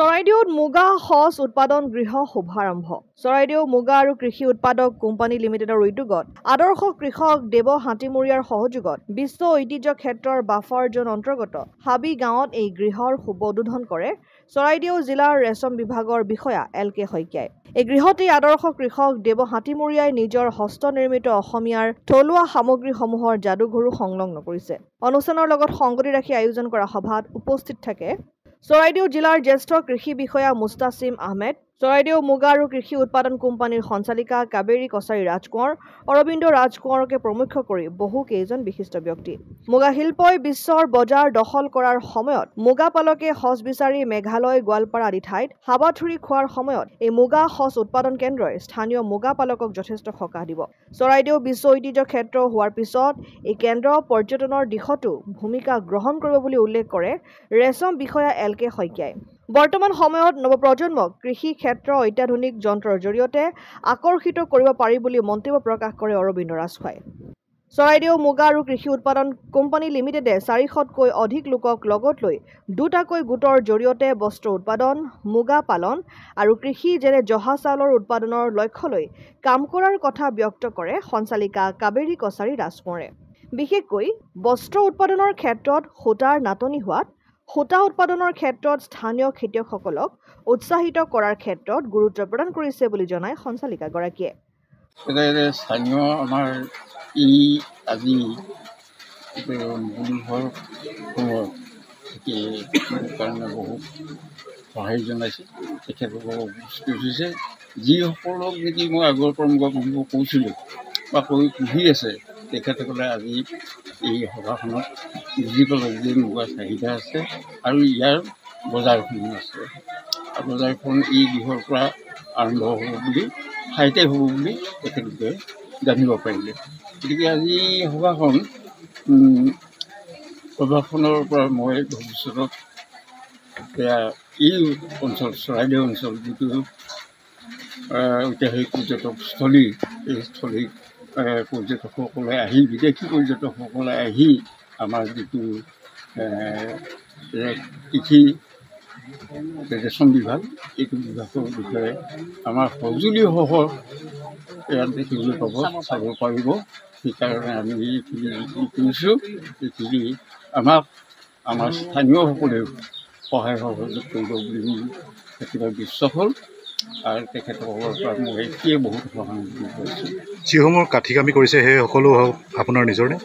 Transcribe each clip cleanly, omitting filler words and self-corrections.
চৰাইদেউত মুগা সঁচ উৎপাদন গৃহ শুভাৰম্ভ। চৰাইদেউ মুগা আৰু কৃষি উৎপাদক কোম্পানী লিমিটেডৰ উদ্যোগত আদৰ্শ কৃষক দেৱ হাতীমুৰীয়াৰ সহযোগত বিশ্ব ঐতিহ্য ক্ষেত্ৰৰ বাফাৰ জোন অন্তৰ্গত হাবি গাঁৱত এই গৃহৰ শুভ উদ্বোধন কৰে চৰাইদেউ জিলাৰ ৰেচম বিভাগৰ বিষয়া LK শইকীয়াই। এই গৃহতেই আদৰ্শ কৃষক দেৱ হাতীমুৰীয়াই নিজৰ হস্তনিৰ্মিত অসমীয়াৰ থলুৱা সামগ্ৰীসমূহৰ যাদুঘৰো সংলগ্ন কৰিছে। অনুষ্ঠানৰ লগত সংগতি ৰাখি আয়োজন কৰা সভাত উপস্থিত থাকে চৰাইদেউ জিলাৰ জ্যেষ্ঠ কৃষি বিষয়া মুস্তাছিম আহমেদ, চৰাইদেউ মুগা আৰু কৃষি উৎপাদন কোম্পানীৰ সঞ্চালিকা কাবেৰী কছাৰী ৰাজকোঁৱৰ, অৰবিন্দ ৰাজকোঁৱৰকে প্ৰমুখ কৰি বহু কেইজন বিশিষ্ট ব্যক্তি। মুগা শিল্পই বিশ্বৰ বজাৰ দখল কৰাৰ সময়ত মুগা পালকে সঁচ বিচাৰি মেঘালয়, গোৱালপাৰা আদি ঠাইত হাবাথুৰি খোৱাৰ সময়ত এই মুগা সঁচ উৎপাদন কেন্দ্ৰই স্থানীয় মুগা পালকক যথেষ্ট সকাহ দিব। চৰাইদেউ বিশ্ব ঐতিহ্য ক্ষেত্ৰ হোৱাৰ পিছত এই কেন্দ্ৰ পৰ্যটনৰ দিশতো ভূমিকা গ্ৰহণ কৰিব বুলি উল্লেখ কৰে ৰেচম বিষয়া LK শইকীয়াই। বৰ্তমান সময়ত নৱপ্ৰজন্মক কৃষি ক্ষেত্ৰ অত্যাধুনিক যন্ত্ৰৰ জৰিয়তে আকৰ্ষিত কৰিব পাৰি বুলি মন্তব্য প্ৰকাশ কৰে অৰবিন্দ ৰাজখোৱাই। চৰাইদেউ মুগা আৰু কৃষি উৎপাদন কোম্পানী লিমিটেডে 400তকৈ অধিক লোকক লগত লৈ দুটাকৈ গোটৰ জৰিয়তে বস্ত্ৰ উৎপাদন, মুগা পালন আৰু কৃষি যেনে জহা চাউলৰ উৎপাদনৰ লক্ষ্য লৈ কাম কৰাৰ কথা ব্যক্ত কৰে সঞ্চালিকা কাবেৰী কছাৰী ৰাজকোঁৱৰে। বিশেষকৈ বস্ত্ৰ উৎপাদনৰ ক্ষেত্ৰত সূতাৰ নাটনি হোৱাত সূতা উৎপাদনৰ ক্ষেত্ৰত স্থানীয় খেতিয়কসকলক উৎসাহিত কৰাৰ ক্ষেত্ৰত গুৰুত্ব প্ৰদান কৰিছে বুলি জনায় সঞ্চালিকাগৰাকীয়ে। স্থানীয় আমাৰ এই আজি মূলধৰ কাৰণে বহুত সহায় জনাইছে। তেখেতসকলক উপস্থিত হৈছে যিসকলক যদি মই আগৰ পৰা মুগা পুহিব কৈছিলোঁ বা পুহি আছে তেখেতসকলে আজি এই সভাখনত বুজি পালে যে মুগাৰ চাহিদা আছে আৰু ইয়াৰ বজাৰখনো আছে। আৰু বজাৰখন এই দিশৰ পৰা আৰম্ভ হ'ব বুলি ঠাইতে হ'ব বুলি তেখেতলোকে জানিব পাৰিলে। গতিকে আজি সভাখন সভাখনৰ পৰা মই ভৱিষ্যতত এই অঞ্চল চৰাইদেউ অঞ্চল যিটো ঐতিহাসিক পৰ্যটকস্থলী, এই স্থলীত পৰ্যটকসকলে আহি বিদেশী পৰ্যটকসকলে আহি আমাৰ যিটো কৃষি ৰেচম বিভাগ এইটো বিভাগৰ বিষয়ে আমাৰ সঁজুলিসহ ইয়াত দেখিবলৈ পাব, চাব পাৰিব। সেইকাৰণে আমি এইখিনি কৰিছোঁ। এইখিনি আমাৰ স্থানীয়সকলেও সহায় সহযোগ কৰিব বুলি মোৰ একেবাৰে বিশ্বাস হ'ল আৰু তেখেতসকলৰ পৰা মই এতিয়াই বহুত সহানুভূতি কৰিছোঁ। যিসমূহ কাঠি কামি কৰিছে সেই সকলো আপোনাৰ নিজৰনে?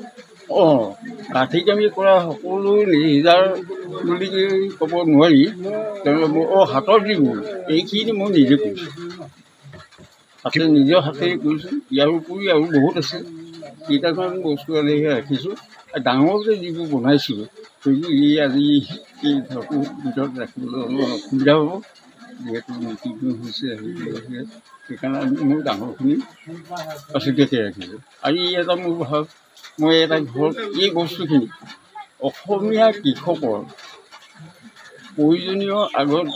কাঠি কামি কৰা সকলো নিজাৰ বুলি ক'ব নোৱাৰি। হাতৰ যিবোৰ এইখিনি মই নিজে কৰিছোঁ, নিজৰ হাতেৰে কৰিছোঁ। ইয়াৰ উপৰি আৰু বহুত আছে, কেইটামান বস্তু আনিহে ৰাখিছোঁ। ডাঙৰকৈ যিবোৰ বনাইছিলোঁ সেইবোৰ আজি এই ঘৰটোৰ ভিতৰত ৰাখিবলৈ অলপ অসুবিধা হ'ব, যিহেতু নীতিটো হৈছে সেইকাৰণে মোৰ ডাঙৰখিনি পাছতীয়াকৈ ৰাখিছোঁ। আৰু এটা মোৰ ভাৱ, মই এটা ঘৰত এই বস্তুখিনি অসমীয়া কৃষকৰ প্ৰয়োজনীয় আগত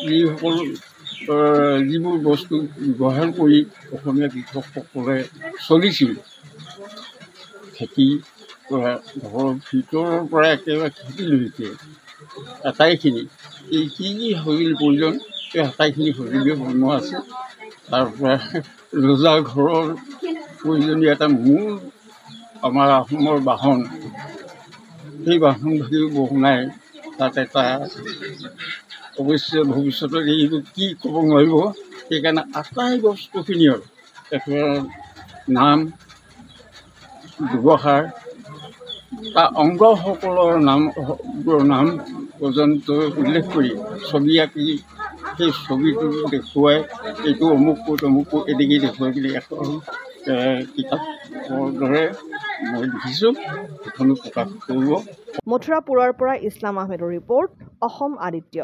যিবোৰ বস্তু ব্যৱহাৰ কৰি অসমীয়া কৃষকসকলে চলিছিল, খেতি কৰা ঘৰৰ ভিতৰৰ পৰা একেবাৰে খেতিলৈকে আটাইখিনি এই কি কি সঁজুলি প্ৰয়োজন সেই আটাইখিনি সঁজুলি বনোৱা আছে। তাৰ পৰা ৰজা ঘৰৰ প্ৰয়োজনীয় এটা মূল আমাৰ অসমৰ বাহন, সেই বাহনভাগিও বনাই তাত এটা অৱশ্যে ভৱিষ্যতত এইবোৰ কি ক'ব নোৱাৰিব। সেইকাৰণে আটাই বস্তুখিনিৰ একেবাৰে নাম, ব্যৱহাৰ, তাৰ অংগসকলৰ নাম পৰ্যন্ত উল্লেখ কৰি ছবি আঁকি সেই ছবিটো দেখুৱাই এইটো অমুক ক'ত অমুক ক'ত এনেকৈ দেখুৱাই বুলি এখন কিতাপৰ দৰে মই লিখিছোঁ, সেইখনো প্ৰকাশ কৰিব। মথুৰাপুৰৰ পৰা ইছলাম আহমেদৰ ৰিপৰ্ট, অসম আদিত্য।